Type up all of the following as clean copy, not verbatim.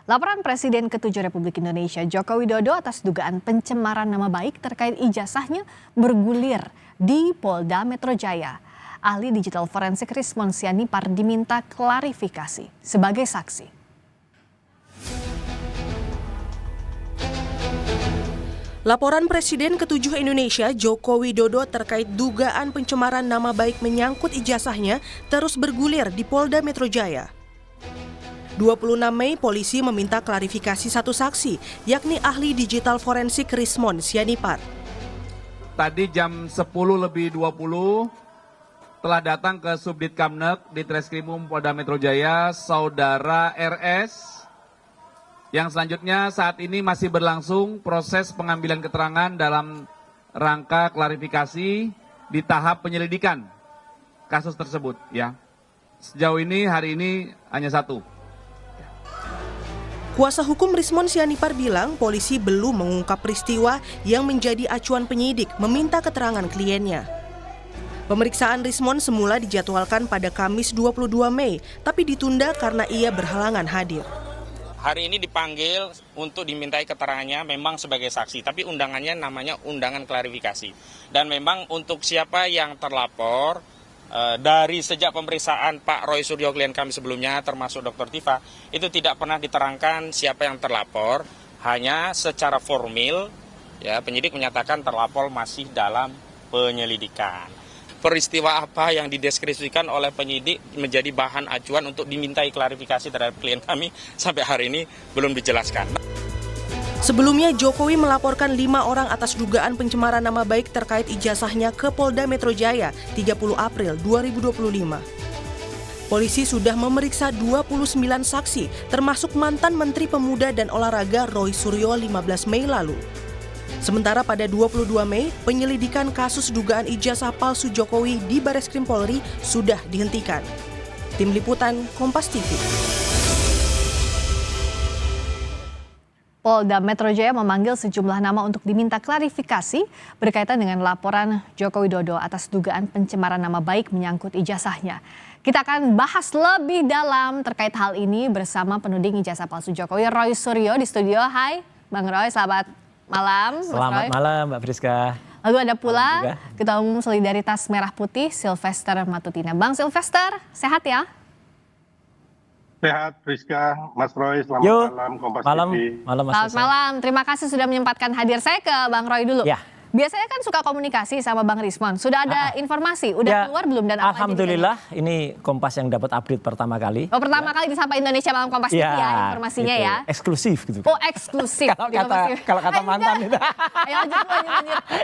Laporan Presiden ke-7 Republik Indonesia Joko Widodo atas dugaan pencemaran nama baik terkait ijazahnya bergulir di Polda Metro Jaya. Ahli digital forensik Rismon Sianipar diminta klarifikasi sebagai saksi. Laporan Presiden ke-7 Indonesia Joko Widodo terkait dugaan pencemaran nama baik menyangkut ijazahnya terus bergulir di Polda Metro Jaya. 26 Mei, polisi meminta klarifikasi satu saksi, yakni ahli digital forensik Rismon Sianipar. Tadi jam 10.20 telah datang ke Subdit Kamnek di Treskrimum Polda Metro Jaya, Saudara RS, yang selanjutnya saat ini masih berlangsung proses pengambilan keterangan dalam rangka klarifikasi di tahap penyelidikan kasus tersebut. Ya, sejauh ini hari ini hanya satu. Kuasa hukum Rismon Sianipar bilang polisi belum mengungkap peristiwa yang menjadi acuan penyidik meminta keterangan kliennya. Pemeriksaan Rismon semula dijadwalkan pada Kamis 22 Mei, tapi ditunda karena ia berhalangan hadir. Hari ini dipanggil untuk dimintai keterangannya memang sebagai saksi, tapi undangannya namanya undangan klarifikasi. Dan memang untuk siapa yang terlapor, dari sejak pemeriksaan Pak Roy Suryo klien kami sebelumnya termasuk Dr. Tifa itu tidak pernah diterangkan siapa yang terlapor, hanya secara formil ya penyidik menyatakan terlapor masih dalam penyelidikan. Peristiwa apa yang dideskripsikan oleh penyidik menjadi bahan acuan untuk dimintai klarifikasi terhadap klien kami sampai hari ini belum dijelaskan. Sebelumnya Jokowi melaporkan 5 orang atas dugaan pencemaran nama baik terkait ijazahnya ke Polda Metro Jaya 30 April 2025. Polisi sudah memeriksa 29 saksi, termasuk mantan Menteri Pemuda dan Olahraga Roy Suryo 15 Mei lalu. Sementara pada 22 Mei, penyelidikan kasus dugaan ijazah palsu Jokowi di Bareskrim Polri sudah dihentikan. Tim Liputan Kompas TV. Polda Metro Jaya memanggil sejumlah nama untuk diminta klarifikasi berkaitan dengan laporan Joko Widodo atas dugaan pencemaran nama baik menyangkut ijazahnya. Kita akan bahas lebih dalam terkait hal ini bersama penuding ijazah palsu Jokowi, Roy Suryo di studio. Hai Bang Roy, selamat malam. Selamat malam Mbak Friska. Lalu ada pula Ketua Umum Solidaritas Merah Putih Sylvester Matutina. Bang Sylvester, sehat ya? Sehat, Friska, Mas Roy, selamat malam, Kompas TV. Selamat malam, terima kasih sudah menyempatkan hadir. Saya ke Bang Roy dulu. Ya. Biasanya kan suka komunikasi sama Bang Rismon. Sudah ada informasi, udah keluar belum dan apa alhamdulillah ini Kompas yang dapat update pertama kali. Oh, pertama kali di Sapa Indonesia Malam Kompas TV ya informasinya gitu. Ya. Eksklusif gitu. Oh, eksklusif. kalau kata mantan itu. Ayo lanjut.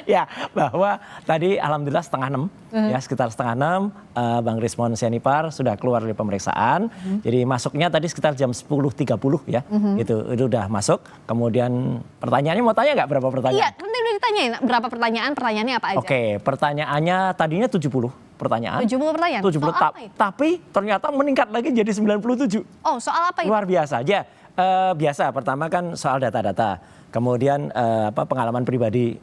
Ya, bahwa tadi alhamdulillah 5:30 ya, sekitar 5:30 Bang Rismon Sianipar sudah keluar dari pemeriksaan. Jadi masuknya tadi sekitar jam 10.30 ya. Itu udah masuk. Kemudian pertanyaannya mau tanya nggak berapa pertanyaan? Iya, nanti udah ditanyain berapa pertanyaan, pertanyaannya apa aja? Oke, pertanyaannya tadinya 70 pertanyaan. 70 pertanyaan? 70, tapi ternyata meningkat lagi jadi 97. Oh, soal apa itu? Luar biasa aja. Biasa, pertama kan soal data-data. Kemudian pengalaman pribadi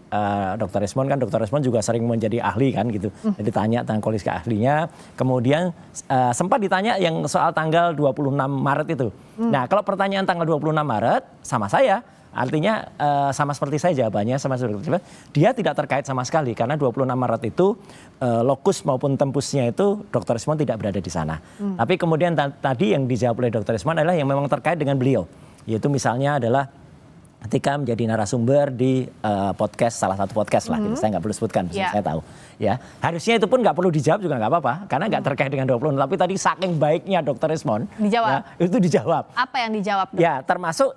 Dr. Rismon kan, Dr. Rismon juga sering menjadi ahli kan gitu. Jadi tanya tentang kualifikasi ahlinya. Kemudian sempat ditanya yang soal tanggal 26 Maret itu. Nah, kalau pertanyaan tanggal 26 Maret sama saya, artinya sama seperti saya jawabannya, sama seperti dia tidak terkait sama sekali karena 26 Maret itu lokus maupun tempusnya itu Dr. Rismon tidak berada di sana. Tapi kemudian tadi yang dijawab oleh Dr. Rismon adalah yang memang terkait dengan beliau, yaitu misalnya adalah ketika menjadi narasumber di podcast, salah satu podcast lah, gitu. Saya nggak perlu sebutkan, saya tahu. Ya, harusnya itu pun nggak perlu dijawab juga nggak apa-apa, karena nggak terkait dengan 20. Tapi tadi saking baiknya Dr. Rismon, dijawab. Ya, itu dijawab. Apa yang dijawab? Dok? Ya, termasuk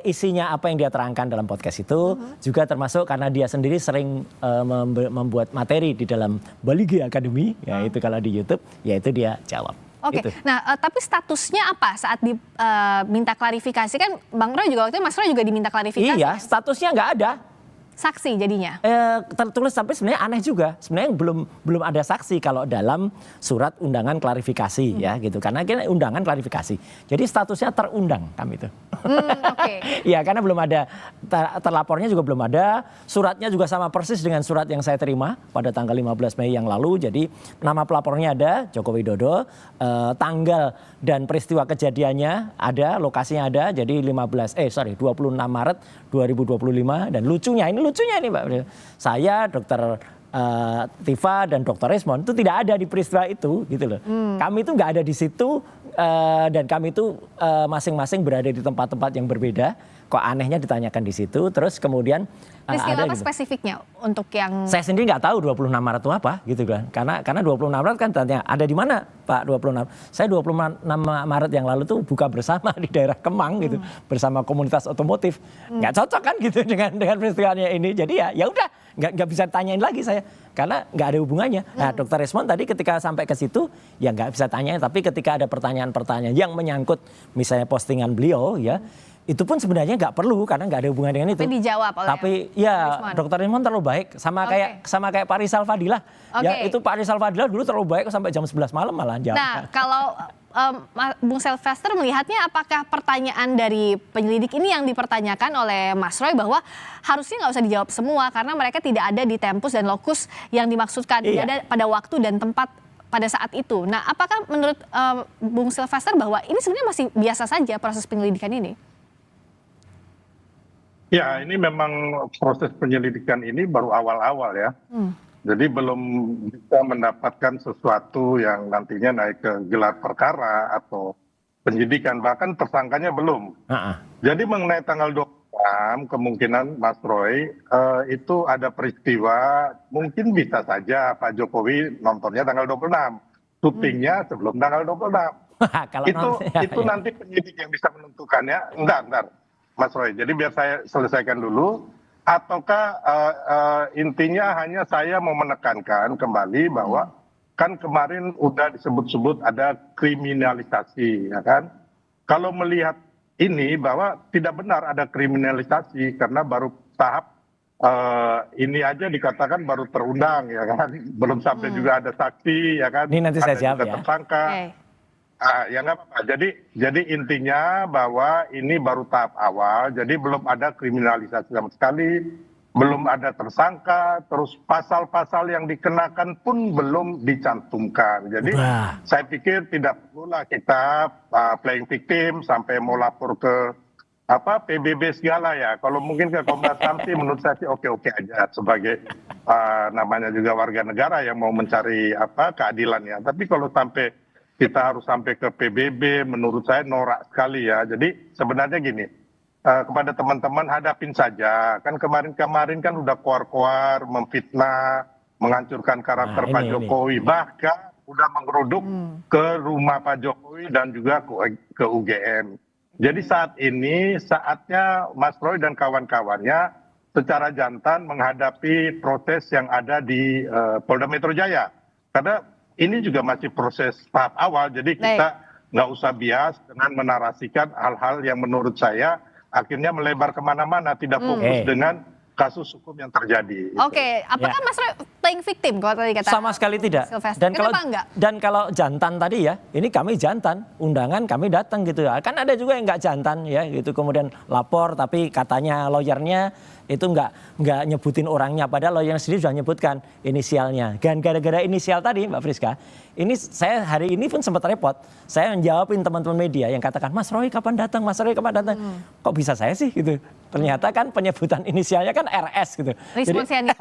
isinya apa yang dia terangkan dalam podcast itu, juga termasuk karena dia sendiri sering membuat materi di dalam Baligi Academy, ya itu kalau di YouTube, ya itu dia jawab. Oke, gitu. Nah tapi statusnya apa saat diminta klarifikasi kan Bang Roy juga waktu itu Mas Roy juga diminta klarifikasi. Iya, statusnya nggak ada. Saksi jadinya? Tertulis tapi sebenarnya aneh juga. Sebenarnya belum ada saksi kalau dalam surat undangan klarifikasi ya gitu. Karena undangan klarifikasi. Jadi statusnya terundang kami itu. Oke. Ya karena belum ada, terlapornya juga belum ada, suratnya juga sama persis dengan surat yang saya terima pada tanggal 15 Mei yang lalu. Jadi nama pelapornya ada, Joko Widodo, tanggal dan peristiwa kejadiannya ada, lokasinya ada. Jadi 26 Maret 2025. Dan lucunya ini Mbak, saya Dokter Tifa dan Dr. Resmond itu tidak ada di peristiwa itu gitu loh. Kami itu nggak ada di situ, dan kami itu masing-masing berada di tempat-tempat yang berbeda. Kok anehnya ditanyakan di situ, terus kemudian Peristiwa ada apa gitu. spesifiknya untuk yang Saya sendiri nggak tahu 26 Maret itu apa gitu kan. Karena 26 Maret kan tanya ada di mana Pak 26. Saya 26 Maret yang lalu tuh buka bersama di daerah Kemang gitu bersama komunitas otomotif. Nggak cocok kan gitu dengan peristiwanya ini. Jadi ya udah nggak bisa tanyain lagi saya karena nggak ada hubungannya. Nah, Dr. Resmond tadi ketika sampai ke situ ya nggak bisa tanyain, tapi ketika ada pertanyaan-pertanyaan yang menyangkut misalnya postingan beliau ya, itu pun sebenarnya nggak perlu karena nggak ada hubungan dengan itu. Tapi dijawab oleh Tapi ya Resmond. Dr. Resmond terlalu baik sama kayak Pak Rizal Fadilah. Ya Oke. itu Pak Rizal Fadilah dulu terlalu baik sampai jam 11 malam malah jawab. Nah, kalau Bung Sylvester melihatnya apakah pertanyaan dari penyelidik ini yang dipertanyakan oleh Mas Roy bahwa harusnya nggak usah dijawab semua karena mereka tidak ada di tempus dan lokus yang dimaksudkan, tidak ada pada waktu dan tempat pada saat itu. Nah, apakah menurut Bung Sylvester bahwa ini sebenarnya masih biasa saja proses penyelidikan ini? Ya, ini memang proses penyelidikan ini baru awal-awal ya. Jadi belum bisa mendapatkan sesuatu yang nantinya naik ke gelar perkara atau penyidikan. Bahkan tersangkanya belum. Jadi mengenai tanggal 26, kemungkinan Mas Roy, itu ada peristiwa, mungkin bisa saja Pak Jokowi nontonnya tanggal 26. Syutingnya sebelum tanggal 26. Kalau Itu nanti penyidik yang bisa menentukannya. Entar. Mas Roy, jadi biar saya selesaikan dulu, ataukah intinya hanya saya mau menekankan kembali bahwa kan kemarin udah disebut-sebut ada kriminalisasi, ya kan? Kalau melihat ini bahwa tidak benar ada kriminalisasi karena baru tahap ini aja dikatakan baru terundang, ya kan? Belum sampai juga ada saksi, ya kan? Ini nanti saya jawab ya. Tersangka. Ya nggak apa-apa. Jadi intinya bahwa ini baru tahap awal, jadi belum ada kriminalisasi sama sekali, belum ada tersangka, terus pasal-pasal yang dikenakan pun belum dicantumkan. Jadi saya pikir tidak perlulah kita playing victim sampai mau lapor ke PBB segala ya. Kalau mungkin ke Komnas HAM sih menurut saya sih oke-oke aja sebagai namanya juga warga negara yang mau mencari keadilan ya. Tapi kalau sampai kita harus sampai ke PBB, menurut saya norak sekali ya. Jadi sebenarnya gini, kepada teman-teman hadapin saja. Kan kemarin kan udah koar-koar, memfitnah, menghancurkan karakter Pak Jokowi. Bahkan udah menggeruduk ke rumah Pak Jokowi dan juga ke UGM. Jadi saat ini saatnya Mas Roy dan kawan-kawannya secara jantan menghadapi proses yang ada di Polda Metro Jaya. Karena ini juga masih proses tahap awal, jadi kita nggak usah bias dengan menarasikan hal-hal yang menurut saya akhirnya melebar kemana-mana, tidak fokus dengan kasus hukum yang terjadi. Oke, apakah Mas Roy playing victim kalau tadi kata? Sama sekali tidak. Sylvester. Kenapa enggak? Dan kalau jantan tadi ya, ini kami jantan, undangan kami datang gitu ya. Kan ada juga yang nggak jantan ya, gitu kemudian lapor tapi katanya lawyernya itu nggak nyebutin orangnya, padahal lawyer sendiri sudah nyebutkan inisialnya. Dan gara-gara inisial tadi Mbak Friska, ini saya hari ini pun sempat repot. Saya menjawabin teman-teman media yang katakan, Mas Roy kapan datang, Mas Roy kapan datang. Kok bisa saya sih gitu. Ternyata kan penyebutan inisialnya kan RS gitu. Responsiannya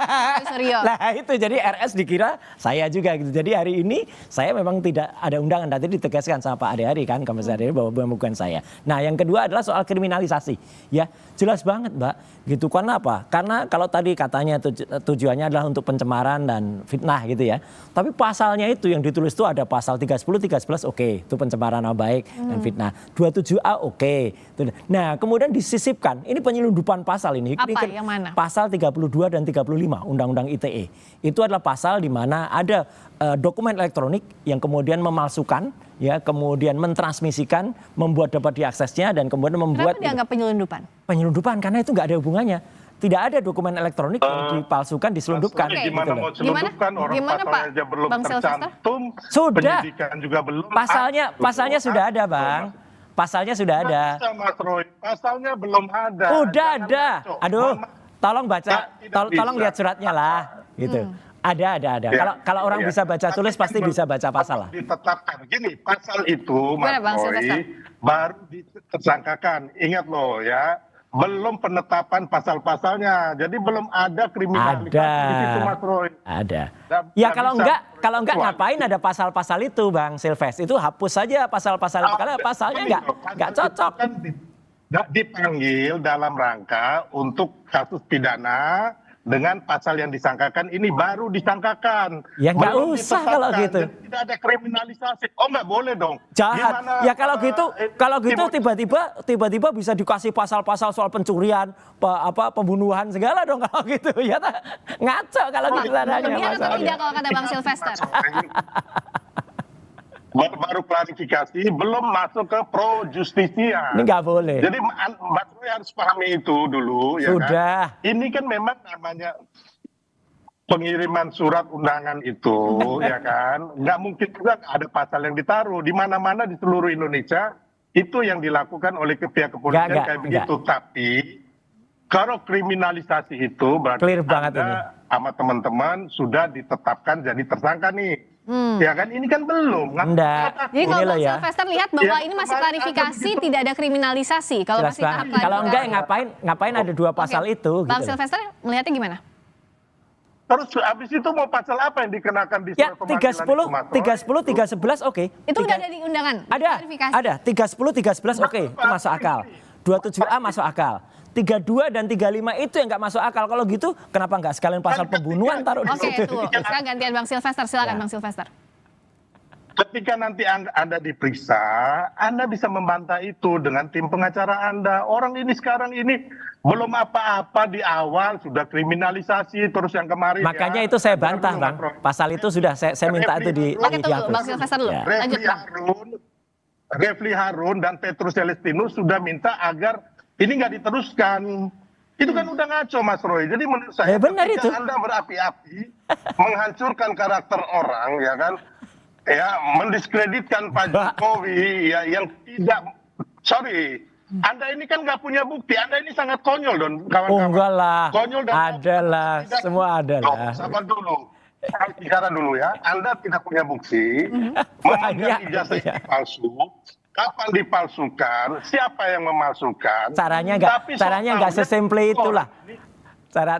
Suryo. Nah itu jadi RS dikira saya juga gitu. Jadi hari ini saya memang tidak ada undangan. Tadi ditegaskan sama Pak Ade Hari kan, Komisaris Ade Hari bahwa bukan saya. Nah yang kedua adalah soal kriminalisasi. Ya jelas banget Mbak. Gitu karena apa? Karena kalau tadi katanya tujuannya adalah untuk pencemaran dan fitnah gitu ya. Tapi pasalnya itu yang ditulis itu ada pasal 310, 311 oke. Itu pencemaran nama baik dan fitnah. 27A oke. Nah kemudian disisipkan. Ini penyelundupan pasal ini. Apa yang mana? Pasal 32 dan 35 Undang-Undang ITE. Itu adalah pasal di mana ada dokumen elektronik yang kemudian memalsukan, ya, kemudian mentransmisikan, membuat dapat diaksesnya dan kemudian membuat. Kenapa dianggap penyelundupan? Penyelundupan karena itu nggak ada hubungannya. Tidak ada dokumen elektronik yang dipalsukan, diselundupkan. Gimana mau selundupkan orang pasalnya aja belum Bang tercantum, sudah. penyidikan juga belum. Pasalnya sudah ada Bang. Pasalnya sudah ada. Bisa, Mas Roy, pasalnya belum ada. Udah Jangan ada. ngaco. Aduh, tolong baca, Tidak tolong bisa. lihat suratnya lah, gitu. Ada. Ya, Kalau orang ya. bisa baca tulis Tapi pasti kan bisa baca pasal lah. Ditetapkan gini, pasal itu Gimana, Bang Mas Roy Silvester? baru ditersangkakan. Ingat loh ya, belum penetapan pasal-pasalnya. Jadi belum ada kriminalisasi di situ, Mas Roy. Ada. Nggak- Ya nggak kalau bisa. enggak Kecuali- ngapain ada pasal-pasal itu, Bang Silvest? Itu hapus saja pasal-pasal itu karena pasalnya enggak cocok. Kan dipanggil dalam rangka untuk kasus pidana dengan pasal yang disangkakan ini baru disangkakan. Ya, nggak Belum usah kalau ditetapkan. gitu. Jadi tidak ada kriminalisasi. Oh, nggak boleh dong. Jahat. Gimana, Ya kalau gitu tiba-tiba bisa dikasih pasal-pasal soal pencurian, pembunuhan segala dong kalau gitu. Ya ngaco kalau gitu caranya Berlebihan atau masalahnya. tidak kalau kata Bang Silvester? Baru klarifikasi, belum masuk ke pro justisia. Ini nggak boleh. Jadi Mbak Roy harus pahami itu dulu. Ya Sudah. Kan? Ini kan memang namanya pengiriman surat undangan itu, ya kan. Nggak mungkin juga ada pasal yang ditaruh. Di mana-mana di seluruh Indonesia, itu yang dilakukan oleh pihak kepolisian Nggak, kayak begitu. Tapi, kalau kriminalisasi itu, berarti Clear banget Anda sama teman-teman sudah ditetapkan jadi tersangka nih. Ya kan, ini kan belum. Enggak. Jadi kalau Ini loh Bang ya. Silvester lihat bahwa Ya, ini masih kemarin klarifikasi, ada tidak ada kriminalisasi. Kalau Jelas masih Bang. tahap Kalau enggak klarifikasi. ngapain ada dua pasal Oke. itu Bang gitu. Silvester melihatnya gimana? Terus habis itu mau pasal apa yang dikenakan di Ya, surat pemanggilan itu, Mas Roy? 310, 311 oke. Itu udah ada di undangan? Klarifikasi. Ada 310, 311 oke, itu masuk akal. 27A masuk akal. 32 dan 35 itu yang nggak masuk akal. Kalau gitu kenapa nggak sekalian pasal pembunuhan taruh di Oke, situ? tuh. Sekarang gantian Bang Silvester. Silakan Ya. Bang Silvester. Ketika nanti Anda diperiksa, Anda bisa membantah itu dengan tim pengacara Anda. Orang ini sekarang ini belum apa-apa di awal sudah kriminalisasi, terus yang kemarin. Makanya ya, itu saya bantah dulu, Bang. Mas Roy. Pasal itu sudah saya minta itu Oke, tunggu. dihapus. Bang Silvester dulu. Ya. Lanjut, Bang. Refli Harun dan Petrus Celestinus sudah minta agar ini nggak diteruskan. Itu kan udah ngaco, Mas Roy. Jadi menurut saya, Ya, benar ketika itu. Anda berapi-api menghancurkan karakter orang, ya kan, ya mendiskreditkan Pak Jokowi, ya yang tidak, sorry, Anda ini kan nggak punya bukti. Anda ini sangat konyol, Don, Oh, kawan-kawan. enggak lah. Konyol dan Ada lah, tidak- semua ada Loh, lah. sabar dulu. Saya bicara dulu ya. Anda tidak punya bukti. Banyak, Memegang ijazah iya. ini palsu. Kapan dipalsukan? Siapa yang memalsukan? Caranya Tapi nggak soalnya- sesimple itulah. Cara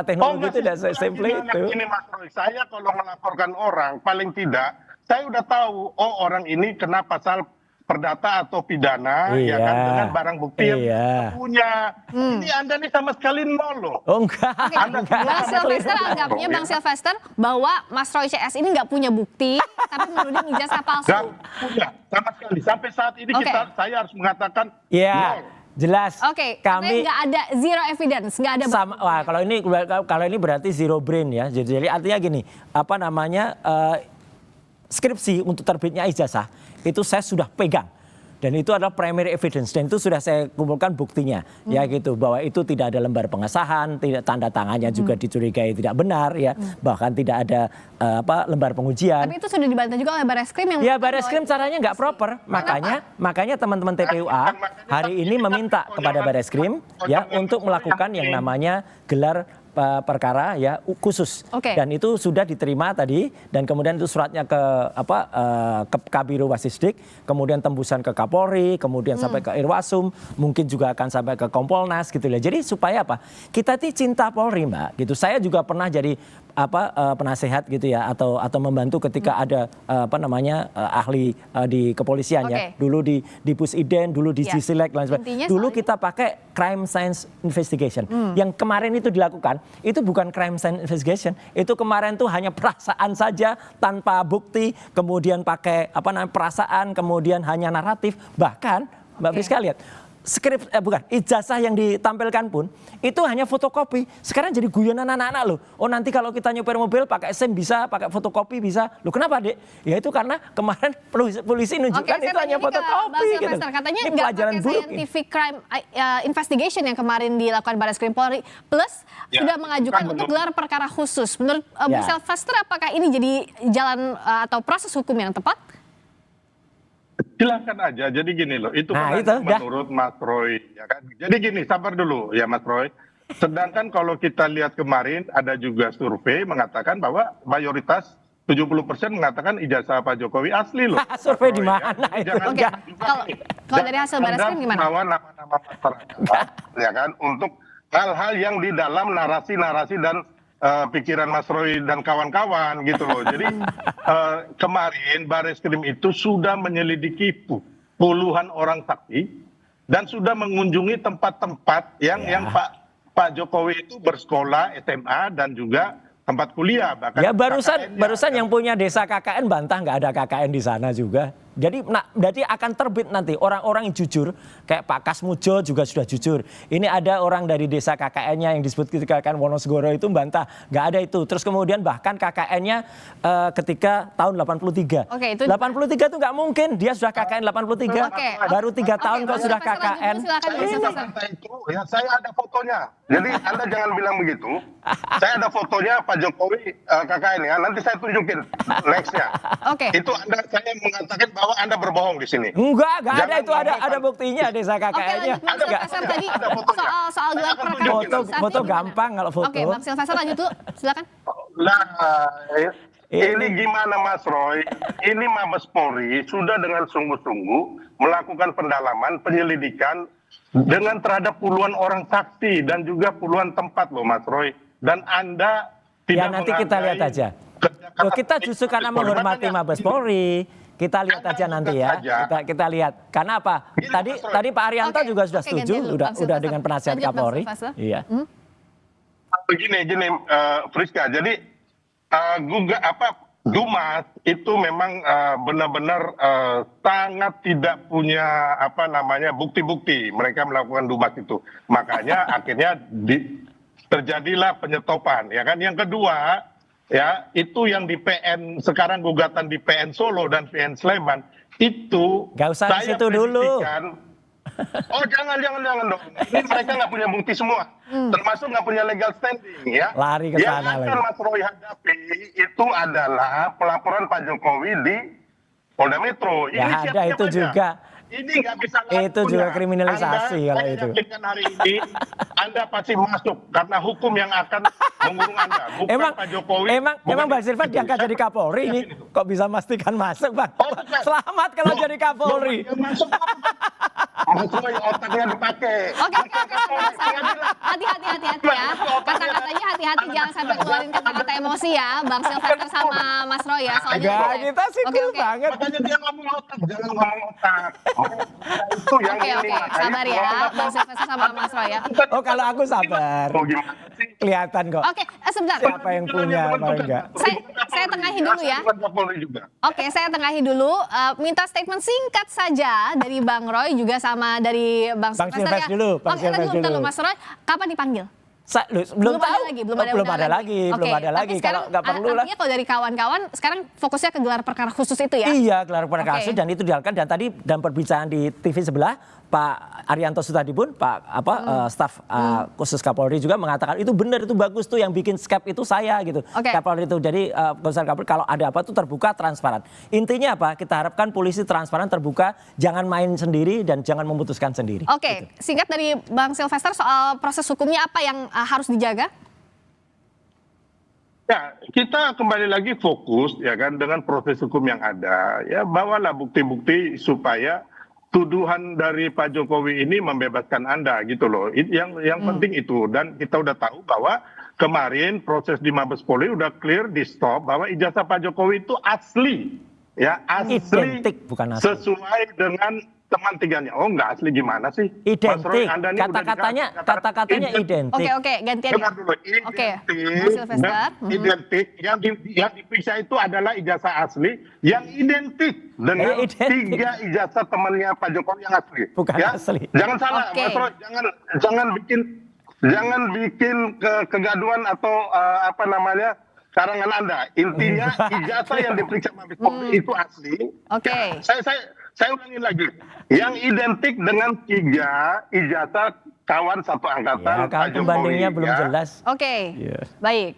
teknologi nggak itu tidak sesimple sesimple lagi, itu. Ini Mas Roy, saya kalau melaporkan orang, paling tidak, saya udah tahu, oh orang ini kena pasal perdata atau pidana, ya kan, Iya. dengan barang bukti yang Iya. kita punya. Ini Anda nih sama sekali nol loh. Oh enggak. Anda enggak. Bang Silvester Betul. anggapnya Bang Silvester bahwa Mas Roy CS ini nggak punya bukti, tapi menuding ijazah palsu. Gak punya sama sekali. Sampai saat ini Oke. saya harus mengatakan Iya, nol. jelas. Oke, Kami nggak ada zero evidence, nggak ada. sama, wah kalau ini berarti zero brain ya. Jadi artinya gini, apa namanya skripsi untuk terbitnya ijazah itu saya sudah pegang. Dan itu adalah primary evidence dan itu sudah saya kumpulkan buktinya ya gitu bahwa itu tidak ada lembar pengesahan, tidak tanda tangannya juga dicurigai tidak benar ya, bahkan tidak ada lembar pengujian. Tapi itu sudah dibantah juga oleh Barreskrim yang Ya mengatakan Barreskrim bahwa caranya nggak proper, makanya teman-teman TPUA hari ini meminta kepada Barreskrim ya untuk melakukan yang namanya gelar perkara ya khusus. Oke. Dan itu sudah diterima tadi dan kemudian itu suratnya ke ke Kabiro Wasisdik, kemudian tembusan ke Kapolri, kemudian sampai ke Irwasum, mungkin juga akan sampai ke Kompolnas gitu ya. Jadi supaya apa? Kita tuh cinta Polri, Mbak, gitu. Saya juga pernah jadi penasehat gitu ya atau membantu ketika ada ahli di kepolisian ya. Oke. Dulu di Pusiden, dulu di Ya. Cisilek dan sebagainya. Intinya Dulu soalnya- kita pakai crime science investigation. Yang kemarin itu dilakukan, itu bukan crime science investigation. Itu kemarin tuh hanya perasaan saja tanpa bukti, kemudian pakai perasaan, kemudian hanya naratif. Bahkan Mbak Friska lihat, ijazah yang ditampilkan pun itu hanya fotokopi. Sekarang jadi guyonan anak-anak loh. Oh nanti kalau kita nyopir mobil pakai SIM bisa, pakai fotokopi bisa. Loh kenapa Dek? Ya itu karena kemarin polisi nunjukkan saya itu hanya tanya nih ke fotokopi. Bang Gitu. Silvester, katanya Ini nggak pelajaran pakai buruk ini. scientific crime investigation yang kemarin dilakukan Barreskrim Polri, plus Ya, sudah mengajukan kan untuk belum. gelar perkara khusus. Menurut Bang Ya. Silvester, apakah ini jadi jalan atau proses hukum yang tepat? Silakan aja. Jadi gini loh, itu Nah, kan itu, dah. menurut Mas Roy, ya kan. Jadi gini, sabar dulu ya Mas Roy. Sedangkan kalau kita lihat kemarin ada juga survei mengatakan bahwa mayoritas 70% mengatakan ijazah Pak Jokowi asli loh. Survei Mas di Roy, ya. mana Jadi itu? jangan Oke, juga gini. kalau dari hasil Jangan Barreskrim gimana? bawa nama-nama masyarakat, ya kan, untuk hal-hal yang di dalam narasi-narasi dan pikiran Mas Roy dan kawan-kawan gitu loh. Jadi kemarin Barreskrim itu sudah menyelidiki puluhan orang saksi dan sudah mengunjungi tempat-tempat yang Pak Jokowi itu bersekolah SMA dan juga tempat kuliah. Bahkan Ya KKN-nya. barusan yang punya desa KKN bantah nggak ada KKN di sana juga. Jadi akan terbit nanti orang-orang yang jujur, kayak Pak Kasmujo juga sudah jujur. Ini ada orang dari desa KKN-nya yang disebut KKN Wonosegoro itu bantah, nggak ada itu. Terus kemudian bahkan KKN-nya ketika tahun 83. Oke, itu 83 itu nggak mungkin, dia sudah KKN 83. Oke. Baru 3 tahun Oke, kok Bang sudah Silvester lanjut KKN. dulu, silakan, Bang Saya Silvester. kata itu, ya saya ada fotonya. Jadi Anda jangan bilang begitu. Saya ada fotonya Pak Jokowi KKN ya. Nanti saya tunjukin nextnya. Oke. Itu saya mengatakan bahwa Anda berbohong di sini. Enggak ada Jangan itu, ada ngomong, buktinya desa Oke, KKN-nya. lanjut Bang Silvester tadi Ada fotonya. soal gelar Saya akan perkara. tunjukin. saat Foto ini gimana? gampang kalau foto. Oke, Bang Silvester lanjut dulu, silakan. Nah, ini gimana Mas Roy? Ini Mabes Polri sudah dengan sungguh-sungguh melakukan pendalaman, penyelidikan dengan terhadap puluhan orang saksi dan juga puluhan tempat loh Mas Roy. Dan Anda Ya tidak nanti kita lihat menghargai aja. kerja Loh, kita justru karena Mabes Polri. menghormati Makanya, Mabes Polri. Kita lihat Anda aja nanti ya. saja. Kita lihat. Karena apa? Gini, Tadi Mas Roy. tadi Pak Arianto Oke, juga sudah oke, setuju, gantian dulu, Bang udah Silvester. dengan penasihat Lanjut, Bang Kapolri. Silvester. Iya. Begini, Friska. Jadi Dumas itu memang benar-benar sangat tidak punya bukti-bukti mereka melakukan Dumas itu. Makanya akhirnya terjadilah penyetopan, ya kan. Yang kedua, ya itu yang di PN sekarang gugatan di PN Solo dan PN Sleman itu Nggak usah di situ dulu. Oh jangan dong. Ini mereka nggak punya bukti semua, termasuk nggak punya legal standing ya. Lari ke Yang sana akan lagi. Mas Roy hadapi itu adalah pelaporan Pak Jokowi di Polda Metro. Ya ada siap-siap itu aja. juga. Ini nggak bisa Itu laku juga ya. kriminalisasi Anda, kalau saya itu. yakinkan hari ini Anda pasti masuk karena hukum yang akan mengurung Anda. Bukan Pak Jokowi. Emang Bang Silva itu. diangkat jadi Kapolri ini. Kok bisa memastikan masuk, Bang? Oh, bukan. Selamat kalau Loh, jadi Kapolri. yang masuk Mas Roy otaknya dipakai. Oke, hati-hati ya. Kata-katanya hati-hati, jangan sampai keluarin kata-kata emosi ya, Bang Silvester sama Mas Roy ya. Soalnya Enggak, boleh. kita sih Oke, cool oke. banget. Makanya dia ngomong otak, jangan ngomong otak. Itu yang Oke, ini. makanya sabar ya, Bang Silvester sama Mas Roy ya. Oh, kalau aku sabar. Oh gimana sih? Kelihatan kok. Oke, sebentar. Siapa yang punya, apa enggak? Saya tengahin dulu ya. Bukan Kapolri juga. Oke, saya tengahi dulu. Minta statement singkat saja dari Bang Roy juga sama dari Bang Bang Silvester Silvester dulu, Bang Oke, Silvester bentar dulu. Mas Roy, kapan dipanggil? Belum tahu. ada lagi, belum Oh, ada belum undangan ada lagi, Oke, belum ada tapi lagi. Kalau sekarang, nggak perlu lah. artinya kalau dari kawan-kawan sekarang fokusnya ke gelar perkara khusus itu ya? Iya, gelar perkara Oke. kasus dan itu dilakukan dan tadi dalam perbincangan di TV sebelah Pak Arianto Sutadipun, staf khusus Kapolri juga mengatakan itu benar, itu bagus tuh yang bikin skep itu saya gitu. Oke. Kapolri itu jadi komisaris Kapolri kalau ada apa tuh terbuka, transparan. Intinya apa? Kita harapkan polisi transparan, terbuka, jangan main sendiri dan jangan memutuskan sendiri. Oke, singkat dari Bang Silvester soal proses hukumnya apa yang harus dijaga? Ya, kita kembali lagi fokus ya kan dengan proses hukum yang ada. Ya, bawalah bukti-bukti supaya tuduhan dari Pak Jokowi ini membebaskan Anda gitu loh. Yang penting itu, dan kita udah tahu bahwa kemarin proses di Mabes Polri udah clear di stop bahwa ijazah Pak Jokowi itu asli. Ya, asli. Identik, bukan asli. Sesuai dengan teman tiganya. Oh, enggak asli gimana sih? Mas Identik. Roy, Anda ini udah Kata-katanya identik. Oke, gantian ya. Dengar dulu, Oke, identik, Bang Silvester. identik yang diperiksa itu adalah ijazah asli yang identik dengan identik. 3 ijazah temannya Pak Jokowi yang asli. Bukan ya? asli. Jangan salah, Oke. Mas Roy, jangan bikin kegaduhan atau karangan Anda. Intinya ijazah yang diperiksa Mabes Polri itu asli. Oke. Saya ulangin lagi, yang identik dengan 3 ijazah kawan satu angkatan Ya, Pak kalau Jokowi. pembandingnya belum ya. jelas. Oke, Iya. baik.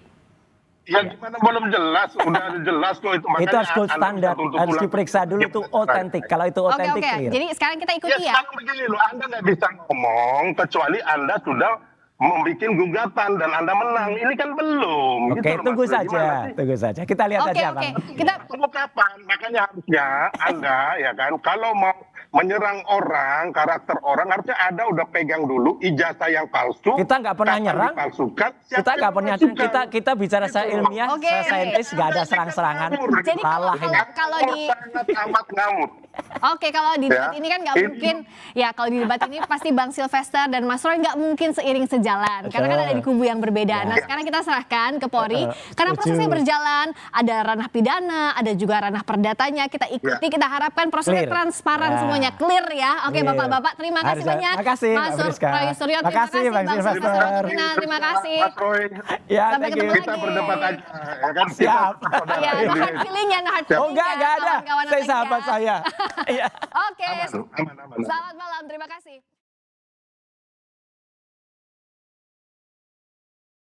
Ya gimana belum jelas, udah jelas kok itu. Itu harus gold Anda standar, bisa tuntut harus ulang. diperiksa dulu itu otentik. Kalau itu Oke, otentik oke. clear. Jadi sekarang kita Ya ikuti ya. sekarang begini loh, Anda nggak bisa ngomong kecuali Anda sudah membuat gugatan dan Anda menang. Ini kan belum. Oke, Gitu loh, tunggu Mas Bro. saja, Gimana sih? tunggu saja. Kita lihat Oke, aja, oke. Bang. Kita Tunggu kapan? Makanya harusnya Anda ya kan, kalau mau menyerang orang, karakter orang harusnya Anda udah pegang dulu ijazah yang palsu. Kita nggak pernah kapan nyerang. dipalsukan, siapa Kita yang nggak pernah, memalsukan? kita bicara secara Gitu. ilmiah, Oke. secara saintis, nggak ada serang-serangan. Jadi Salah kalau- ini. kalau di- sangat amat ngamuk. Oke, kalau di debat Ya. ini kan nggak Ini- mungkin, ya kalau di debat ini pasti Bang Sylvester dan Mas Roy nggak mungkin seiring sejalan, karena kan ada di kubu yang berbeda. Nah sekarang kita serahkan ke Polri, karena prosesnya berjalan, ada ranah pidana, ada juga ranah perdatanya, kita ikuti, kita harapkan prosesnya Clear. transparan Ya. semuanya, clear ya. Oke Clear. Bapak-bapak, terima kasih Harus- banyak. makasih, Mas Mbak Friska. Roy Suryo, terima Makasih, kasih Bang Bang Sylvester. Sylvester Tina, terima kasih. Mas Roy, Ya, Sampai thank ketemu you. kita lagi. berdebat aja ya kan. Siap. Iya, no hard feeling ya, no hard feeling Oh enggak ya, ada. kawan-kawan Saya lagi sahabat ya. saya. Iya. Oke, Aman. selamat malam, terima kasih.